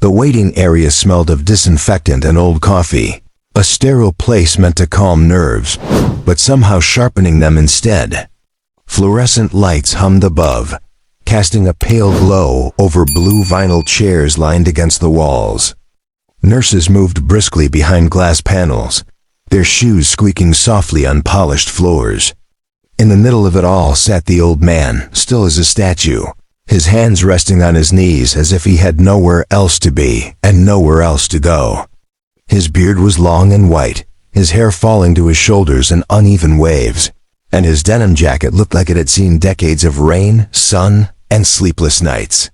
The waiting area smelled of disinfectant and old coffee, a sterile place meant to calm nerves, but somehow sharpening them instead. Fluorescent lights hummed above, casting a pale glow over blue vinyl chairs lined against the walls. Nurses moved briskly behind glass panels, their shoes squeaking softly on polished floors. In the middle of it all sat the old man, still as a statue, his hands resting on his knees as if he had nowhere else to be and nowhere else to go. His beard was long and white, his hair falling to his shoulders in uneven waves, and his denim jacket looked like it had seen decades of rain, sun, and sleepless nights.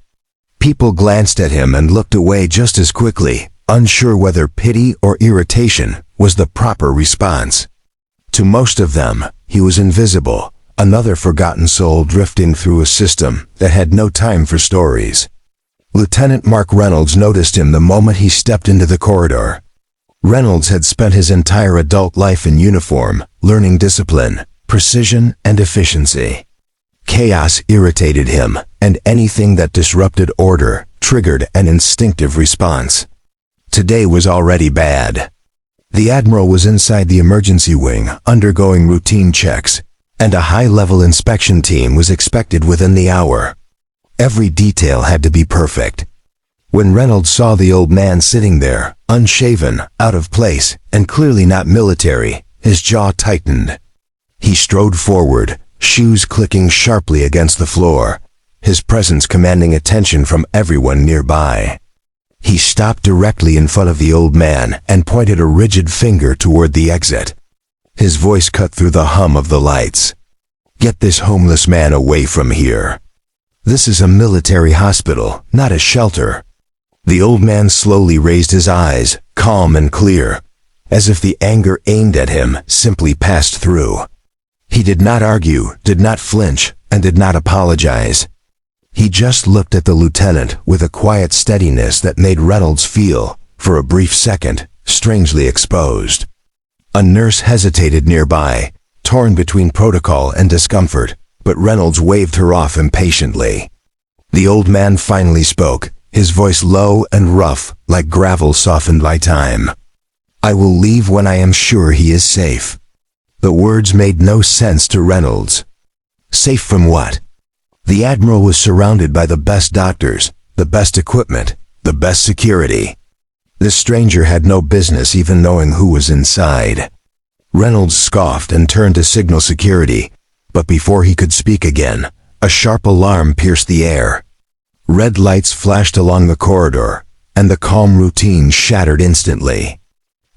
People glanced at him and looked away just as quickly, unsure whether pity or irritation was the proper response. To most of them, he was invisible, another forgotten soul drifting through a system that had no time for stories. Lieutenant Mark Reynolds noticed him the moment he stepped into the corridor. Reynolds had spent his entire adult life in uniform, learning discipline, precision, and efficiency. Chaos irritated him, and anything that disrupted order triggered an instinctive response. Today was already bad. The Admiral was inside the emergency wing, undergoing routine checks, and a high-level inspection team was expected within the hour. Every detail had to be perfect. When Reynolds saw the old man sitting there, unshaven, out of place, and clearly not military, his jaw tightened. He strode forward, shoes clicking sharply against the floor, his presence commanding attention from everyone nearby. He stopped directly in front of the old man and pointed a rigid finger toward the exit. His voice cut through the hum of the lights. "Get this homeless man away from here. This is a military hospital, not a shelter." The old man slowly raised his eyes, calm and clear, as if the anger aimed at him simply passed through. He did not argue, did not flinch, and did not apologize. He just looked at the lieutenant with a quiet steadiness that made Reynolds feel, for a brief second, strangely exposed. A nurse hesitated nearby, torn between protocol and discomfort, but Reynolds waved her off impatiently. The old man finally spoke, his voice low and rough, like gravel softened by time. "I will leave when I am sure he is safe." The words made no sense to Reynolds. Safe from what? The Admiral was surrounded by the best doctors, the best equipment, the best security. This stranger had no business even knowing who was inside. Reynolds scoffed and turned to signal security, but before he could speak again, a sharp alarm pierced the air. Red lights flashed along the corridor, and the calm routine shattered instantly.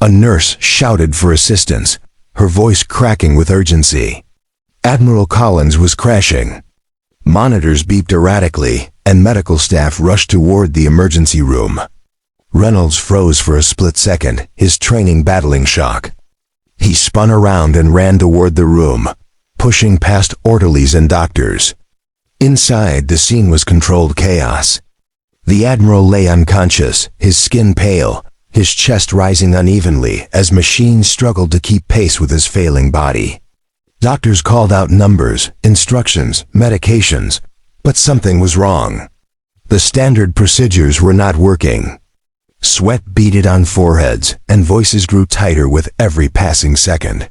A nurse shouted for assistance, her voice cracking with urgency. Admiral Collins was crashing. Monitors beeped erratically, and medical staff rushed toward the emergency room. Reynolds froze for a split second, his training battling shock. He spun around and ran toward the room, pushing past orderlies and doctors. Inside, the scene was controlled chaos. The Admiral lay unconscious, his skin pale, his chest rising unevenly as machines struggled to keep pace with his failing body. Doctors called out numbers, instructions, medications, but something was wrong. The standard procedures were not working. Sweat beaded on foreheads, and voices grew tighter with every passing second.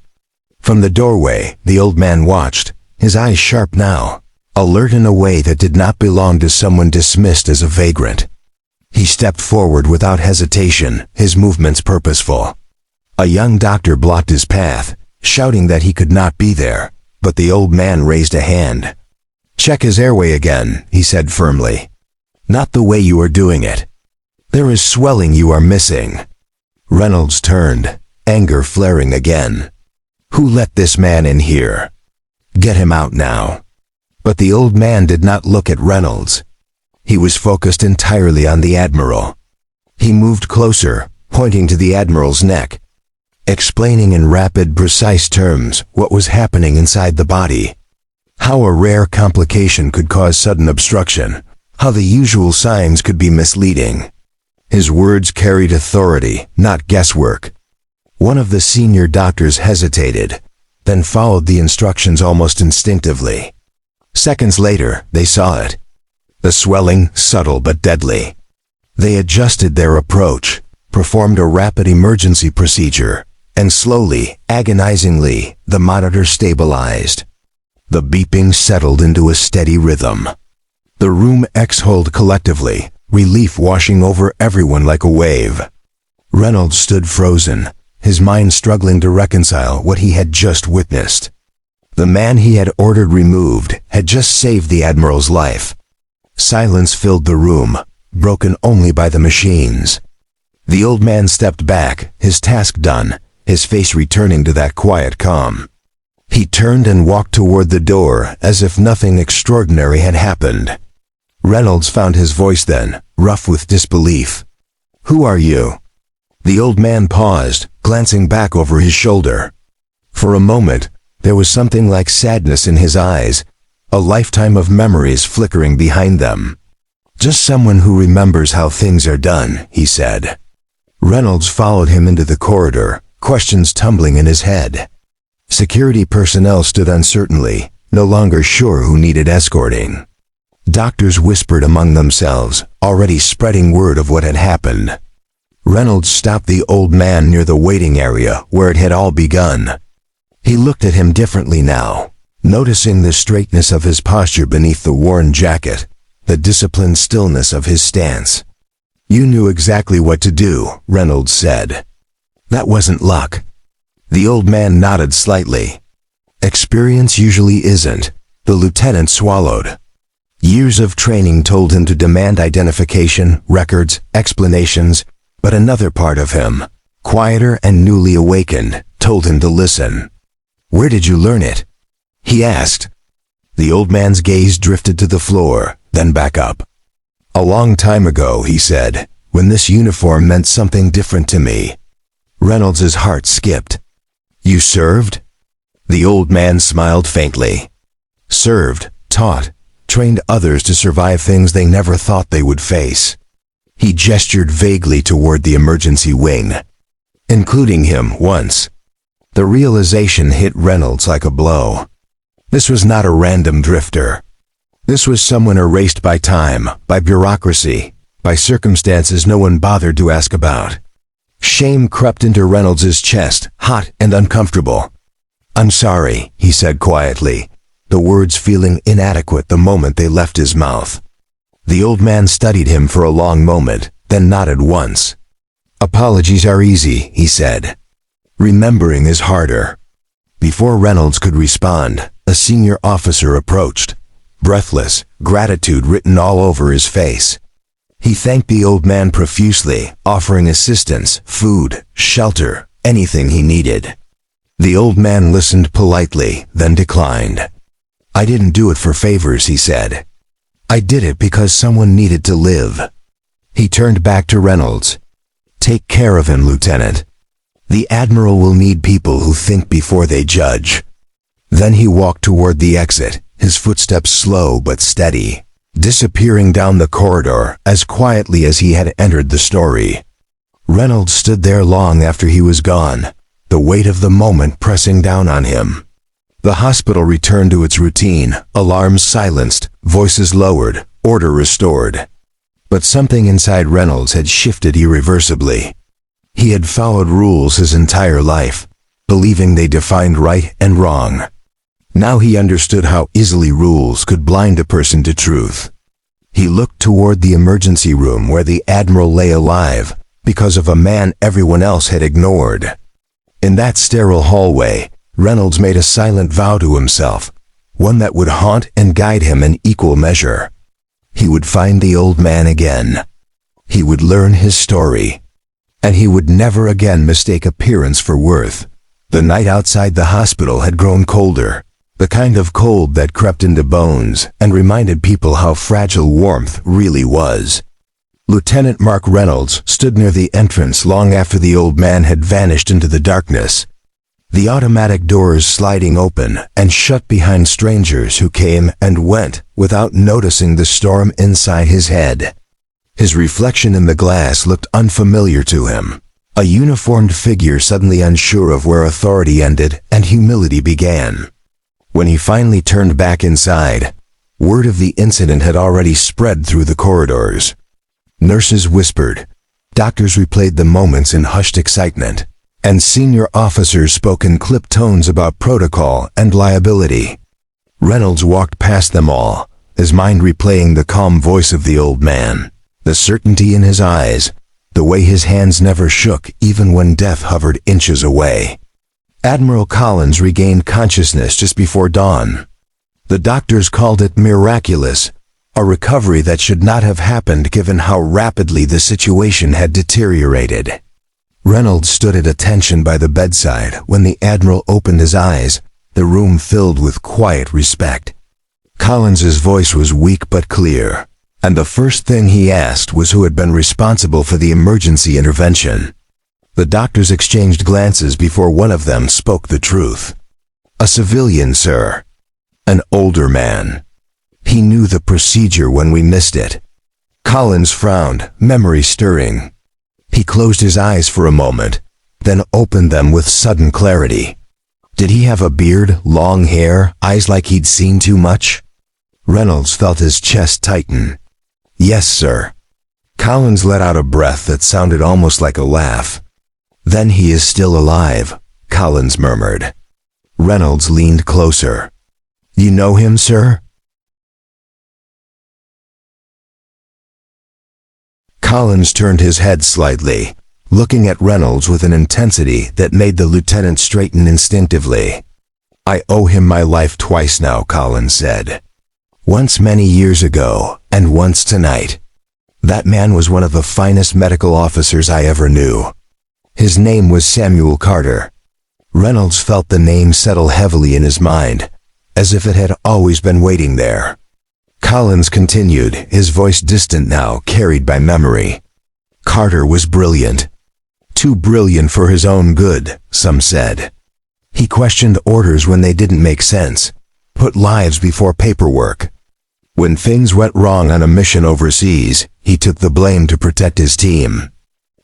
From the doorway, the old man watched, his eyes sharp now, alert in a way that did not belong to someone dismissed as a vagrant. He stepped forward without hesitation, his movements purposeful. A young doctor blocked his path, shouting that he could not be there, but the old man raised a hand. "Check his airway again," he said firmly. "Not the way you are doing it. There is swelling you are missing." Reynolds turned, anger flaring again. "Who let this man in here? Get him out now." But the old man did not look at Reynolds. He was focused entirely on the Admiral. He moved closer, pointing to the Admiral's neck, explaining in rapid, precise terms what was happening inside the body. How a rare complication could cause sudden obstruction, how the usual signs could be misleading. His words carried authority, not guesswork. One of the senior doctors hesitated, then followed the instructions almost instinctively. Seconds later, they saw it. The swelling, subtle but deadly. They adjusted their approach, performed a rapid emergency procedure, and slowly, agonizingly, the monitor stabilized. The beeping settled into a steady rhythm. The room exhaled collectively, relief washing over everyone like a wave. Reynolds stood frozen, his mind struggling to reconcile what he had just witnessed. The man he had ordered removed had just saved the Admiral's life. Silence filled the room, broken only by the machines. The old man stepped back, his task done, his face returning to that quiet calm. He turned and walked toward the door as if nothing extraordinary had happened. Reynolds found his voice then, rough with disbelief. "Who are you?" The old man paused, glancing back over his shoulder. For a moment, there was something like sadness in his eyes, a lifetime of memories flickering behind them. "Just someone who remembers how things are done," he said. Reynolds followed him into the corridor, questions tumbling in his head. Security personnel stood uncertainly, no longer sure who needed escorting. Doctors whispered among themselves, already spreading word of what had happened. Reynolds stopped the old man near the waiting area where it had all begun. He looked at him differently now, noticing the straightness of his posture beneath the worn jacket, the disciplined stillness of his stance. "You knew exactly what to do," Reynolds said. "That wasn't luck." The old man nodded slightly. "Experience usually isn't," the lieutenant swallowed. Years of training told him to demand identification, records, explanations, but another part of him, quieter and newly awakened, told him to listen. "Where did you learn it?" he asked. The old man's gaze drifted to the floor, then back up. "A long time ago," he said, "when this uniform meant something different to me." Reynolds' heart skipped. "You served?" The old man smiled faintly. "Served, taught, trained others to survive things they never thought they would face." He gestured vaguely toward the emergency wing. "Including him, once." The realization hit Reynolds like a blow. This was not a random drifter. This was someone erased by time, by bureaucracy, by circumstances no one bothered to ask about. Shame crept into Reynolds' chest, hot and uncomfortable. "I'm sorry," he said quietly, the words feeling inadequate the moment they left his mouth. The old man studied him for a long moment, then nodded once. "Apologies are easy," he said. "Remembering is harder." Before Reynolds could respond, a senior officer approached, breathless, gratitude written all over his face. He thanked the old man profusely, offering assistance, food, shelter, anything he needed. The old man listened politely, then declined. "I didn't do it for favors," he said. "I did it because someone needed to live." He turned back to Reynolds. "Take care of him, Lieutenant. The Admiral will need people who think before they judge." Then he walked toward the exit, his footsteps slow but steady, disappearing down the corridor as quietly as he had entered the story. Reynolds stood there long after he was gone, the weight of the moment pressing down on him. The hospital returned to its routine, alarms silenced, voices lowered, order restored. But something inside Reynolds had shifted irreversibly. He had followed rules his entire life, believing they defined right and wrong. Now he understood how easily rules could blind a person to truth. He looked toward the emergency room where the Admiral lay alive, because of a man everyone else had ignored. In that sterile hallway, Reynolds made a silent vow to himself, one that would haunt and guide him in equal measure. He would find the old man again. He would learn his story. And he would never again mistake appearance for worth. The night outside the hospital had grown colder, the kind of cold that crept into bones and reminded people how fragile warmth really was. Lieutenant Mark Reynolds stood near the entrance long after the old man had vanished into the darkness. The automatic doors sliding open and shut behind strangers who came and went without noticing the storm inside his head. His reflection in the glass looked unfamiliar to him, a uniformed figure suddenly unsure of where authority ended and humility began. When he finally turned back inside, word of the incident had already spread through the corridors. Nurses whispered. Doctors replayed the moments in hushed excitement. And senior officers spoke in clipped tones about protocol and liability. Reynolds walked past them all, his mind replaying the calm voice of the old man, the certainty in his eyes, the way his hands never shook even when death hovered inches away. Admiral Collins regained consciousness just before dawn. The doctors called it miraculous, a recovery that should not have happened given how rapidly the situation had deteriorated. Reynolds stood at attention by the bedside when the Admiral opened his eyes, the room filled with quiet respect. Collins's voice was weak but clear, and the first thing he asked was who had been responsible for the emergency intervention. The doctors exchanged glances before one of them spoke the truth. "A civilian, sir." An older man. "He knew the procedure when we missed it." Collins frowned, memory stirring. He closed his eyes for a moment, then opened them with sudden clarity. Did he have a beard, long hair, eyes like he'd seen too much? Reynolds felt his chest tighten. "Yes, sir." Collins let out a breath that sounded almost like a laugh. "Then he is still alive," Collins murmured. Reynolds leaned closer. "You know him, sir?" Collins turned his head slightly, looking at Reynolds with an intensity that made the lieutenant straighten instinctively. "I owe him my life twice now," Collins said. "Once many years ago, and once tonight. That man was one of the finest medical officers I ever knew. His name was Samuel Carter." Reynolds felt the name settle heavily in his mind, as if it had always been waiting there. Collins continued, his voice distant now, carried by memory. "Carter was brilliant. Too brilliant for his own good, some said. He questioned orders when they didn't make sense, put lives before paperwork. When things went wrong on a mission overseas, he took the blame to protect his team.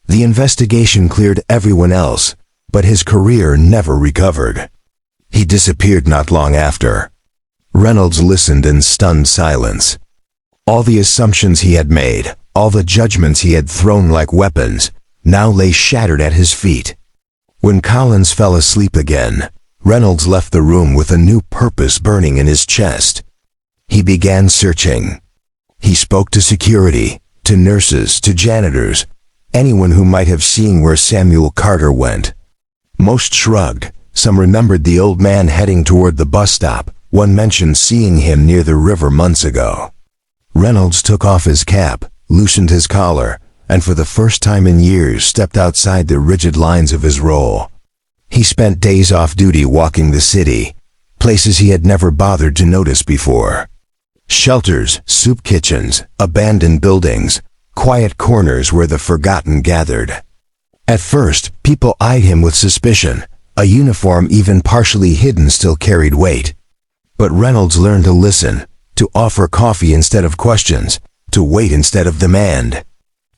The investigation cleared everyone else, but his career never recovered. He disappeared not long after." Reynolds listened in stunned silence. All the assumptions he had made, all the judgments he had thrown like weapons, now lay shattered at his feet. When Collins fell asleep again, Reynolds left the room with a new purpose burning in his chest. He began searching. He spoke to security, to nurses, to janitors, anyone who might have seen where Samuel Carter went. Most shrugged. Some remembered the old man heading toward the bus stop. One mentioned seeing him near the river months ago. Reynolds took off his cap, loosened his collar, and for the first time in years stepped outside the rigid lines of his role. He spent days off duty walking the city, places he had never bothered to notice before. Shelters, soup kitchens, abandoned buildings, quiet corners where the forgotten gathered. At first, people eyed him with suspicion. A uniform even partially hidden still carried weight. But Reynolds learned to listen, to offer coffee instead of questions, to wait instead of demand.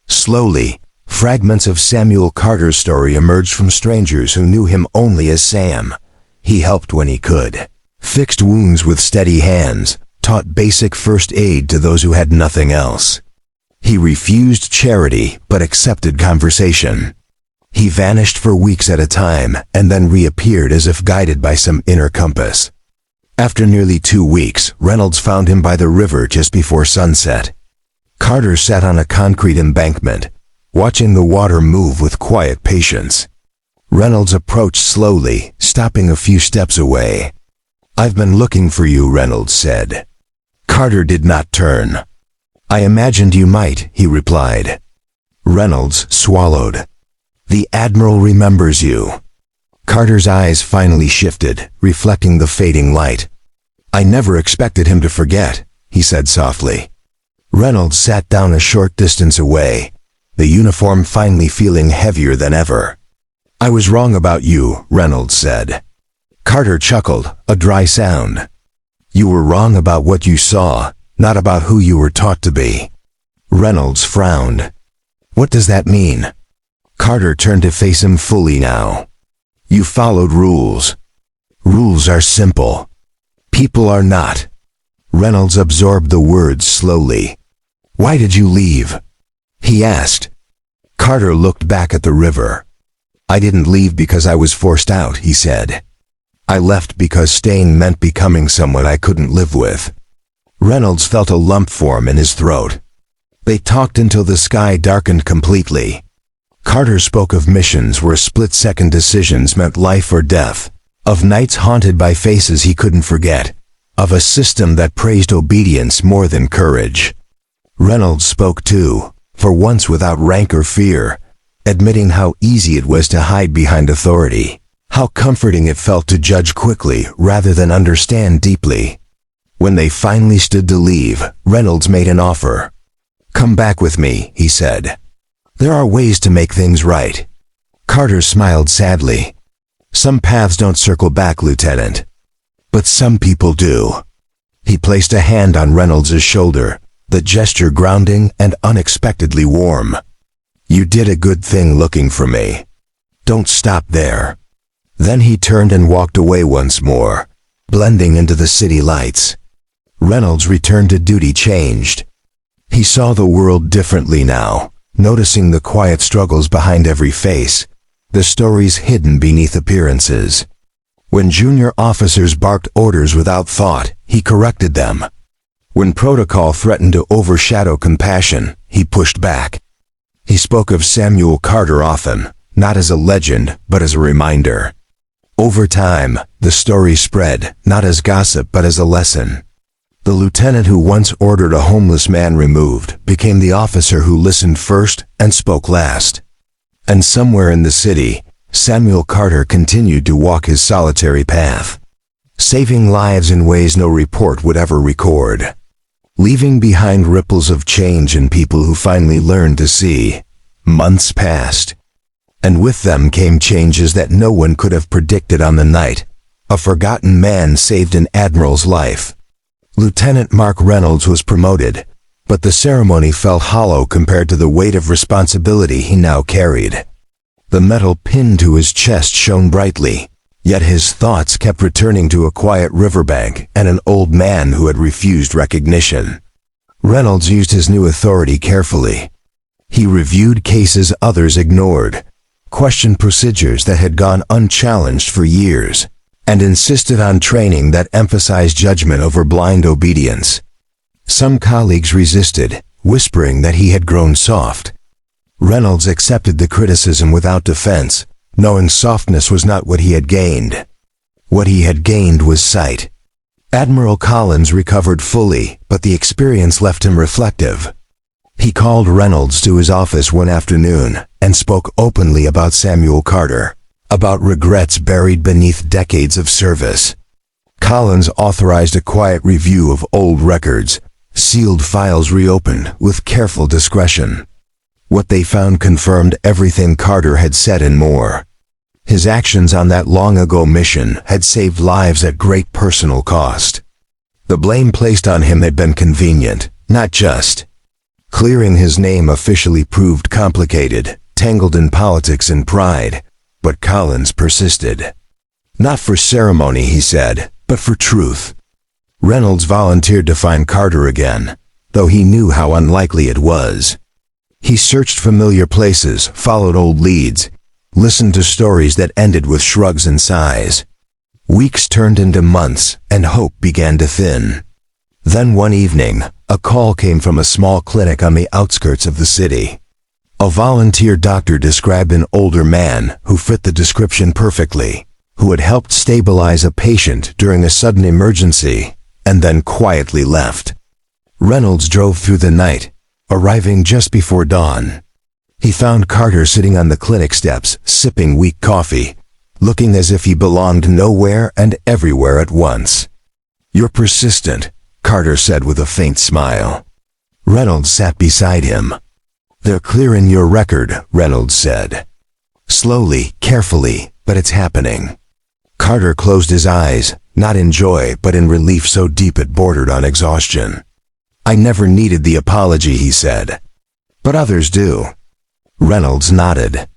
Slowly, fragments of Samuel Carter's story emerged from strangers who knew him only as Sam. He helped when he could, fixed wounds with steady hands, taught basic first aid to those who had nothing else. He refused charity but accepted conversation. He vanished for weeks at a time and then reappeared as if guided by some inner compass. After nearly 2 weeks, Reynolds found him by the river just before sunset. Carter sat on a concrete embankment, watching the water move with quiet patience. Reynolds approached slowly, stopping a few steps away. "I've been looking for you," Reynolds said. Carter did not turn. "I imagined you might," he replied. Reynolds swallowed. "The Admiral remembers you." Carter's eyes finally shifted, reflecting the fading light. "I never expected him to forget," he said softly. Reynolds sat down a short distance away, the uniform finally feeling heavier than ever. "I was wrong about you," Reynolds said. Carter chuckled, a dry sound. "You were wrong about what you saw, not about who you were taught to be." Reynolds frowned. "What does that mean?" Carter turned to face him fully now. "You followed rules. Rules are simple. People are not." Reynolds absorbed the words slowly. "Why did you leave?" he asked. Carter looked back at the river. I didn't leave because I was forced out, he said. I left because staying meant becoming someone I couldn't live with. Reynolds felt a lump form in his throat. They talked until the sky darkened completely. Carter spoke of missions where split-second decisions meant life or death, of nights haunted by faces he couldn't forget, of a system that praised obedience more than courage. Reynolds spoke too, for once without rank or fear, admitting how easy it was to hide behind authority, how comforting it felt to judge quickly rather than understand deeply. When they finally stood to leave, Reynolds made an offer. Come back with me, he said. There are ways to make things right. Carter smiled sadly. Some paths don't circle back, Lieutenant. But some people do. He placed a hand on Reynolds' shoulder, the gesture grounding and unexpectedly warm. You did a good thing looking for me. Don't stop there. Then he turned and walked away once more, blending into the city lights. Reynolds' return to duty changed. He saw the world differently now, noticing the quiet struggles behind every face, the stories hidden beneath appearances. When junior officers barked orders without thought, he corrected them. When protocol threatened to overshadow compassion, he pushed back. He spoke of Samuel Carter often, not as a legend, but as a reminder. Over time, the story spread, not as gossip but as a lesson. The lieutenant who once ordered a homeless man removed became the officer who listened first and spoke last. And somewhere in the city, Samuel Carter continued to walk his solitary path, saving lives in ways no report would ever record, leaving behind ripples of change in people who finally learned to see. Months passed, and with them came changes that no one could have predicted on the night. A forgotten man saved an admiral's life. Lieutenant Mark Reynolds was promoted, but the ceremony felt hollow compared to the weight of responsibility he now carried. The metal pinned to his chest shone brightly, yet his thoughts kept returning to a quiet riverbank and an old man who had refused recognition. Reynolds used his new authority carefully. He reviewed cases others ignored, questioned procedures that had gone unchallenged for years, and insisted on training that emphasized judgment over blind obedience. Some colleagues resisted, whispering that he had grown soft. Reynolds accepted the criticism without defense, knowing softness was not what he had gained. What he had gained was sight. Admiral Collins recovered fully, but the experience left him reflective. He called Reynolds to his office one afternoon and spoke openly about Samuel Carter, about regrets buried beneath decades of service. Collins authorized a quiet review of old records, sealed files reopened with careful discretion. What they found confirmed everything Carter had said and more. His actions on that long-ago mission had saved lives at great personal cost. The blame placed on him had been convenient, not just. Clearing his name officially proved complicated, tangled in politics and pride. But Collins persisted. Not for ceremony, he said, but for truth. Reynolds volunteered to find Carter again, though he knew how unlikely it was. He searched familiar places, followed old leads, listened to stories that ended with shrugs and sighs. Weeks turned into months, and hope began to thin. Then one evening, a call came from a small clinic on the outskirts of the city. A volunteer doctor described an older man who fit the description perfectly, who had helped stabilize a patient during a sudden emergency, and then quietly left. Reynolds drove through the night, arriving just before dawn. He found Carter sitting on the clinic steps, sipping weak coffee, looking as if he belonged nowhere and everywhere at once. "You're persistent," Carter said with a faint smile. Reynolds sat beside him. "They're clearing your record," Reynolds said. "Slowly, carefully, but it's happening." Carter closed his eyes, not in joy but in relief so deep it bordered on exhaustion. "I never needed the apology," he said. "But others do." Reynolds nodded.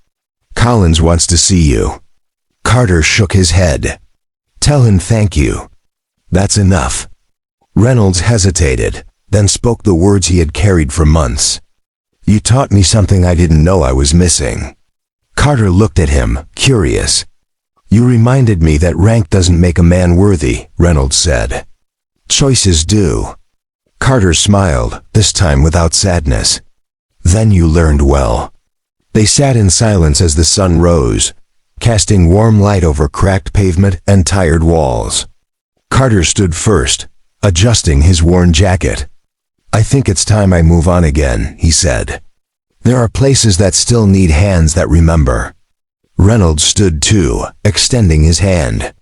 "Collins wants to see you." Carter shook his head. "Tell him thank you." "That's enough." Reynolds hesitated, then spoke the words he had carried for months. You taught me something I didn't know I was missing. Carter looked at him, curious. You reminded me that rank doesn't make a man worthy, Reynolds said. Choices do. Carter smiled, this time without sadness. Then you learned well. They sat in silence as the sun rose, casting warm light over cracked pavement and tired walls. Carter stood first, adjusting his worn jacket. I think it's time I move on again, he said. There are places that still need hands that remember. Reynolds stood too, extending his hand.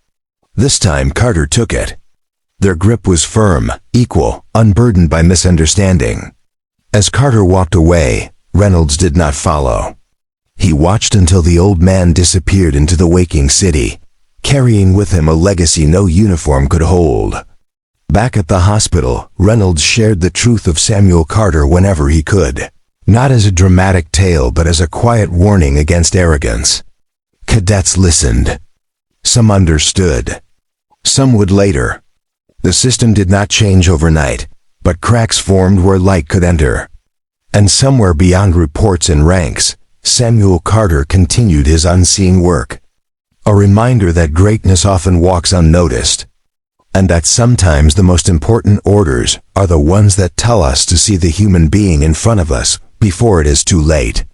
This time Carter took it. Their grip was firm, equal, unburdened by misunderstanding. As Carter walked away, Reynolds did not follow. He watched until the old man disappeared into the waking city, carrying with him a legacy no uniform could hold. Back at the hospital, Reynolds shared the truth of Samuel Carter whenever he could, not as a dramatic tale but as a quiet warning against arrogance. Cadets listened. Some understood. Some would later. The system did not change overnight, but cracks formed where light could enter. And somewhere beyond reports and ranks, Samuel Carter continued his unseen work. A reminder that greatness often walks unnoticed, and that sometimes the most important orders are the ones that tell us to see the human being in front of us before it is too late.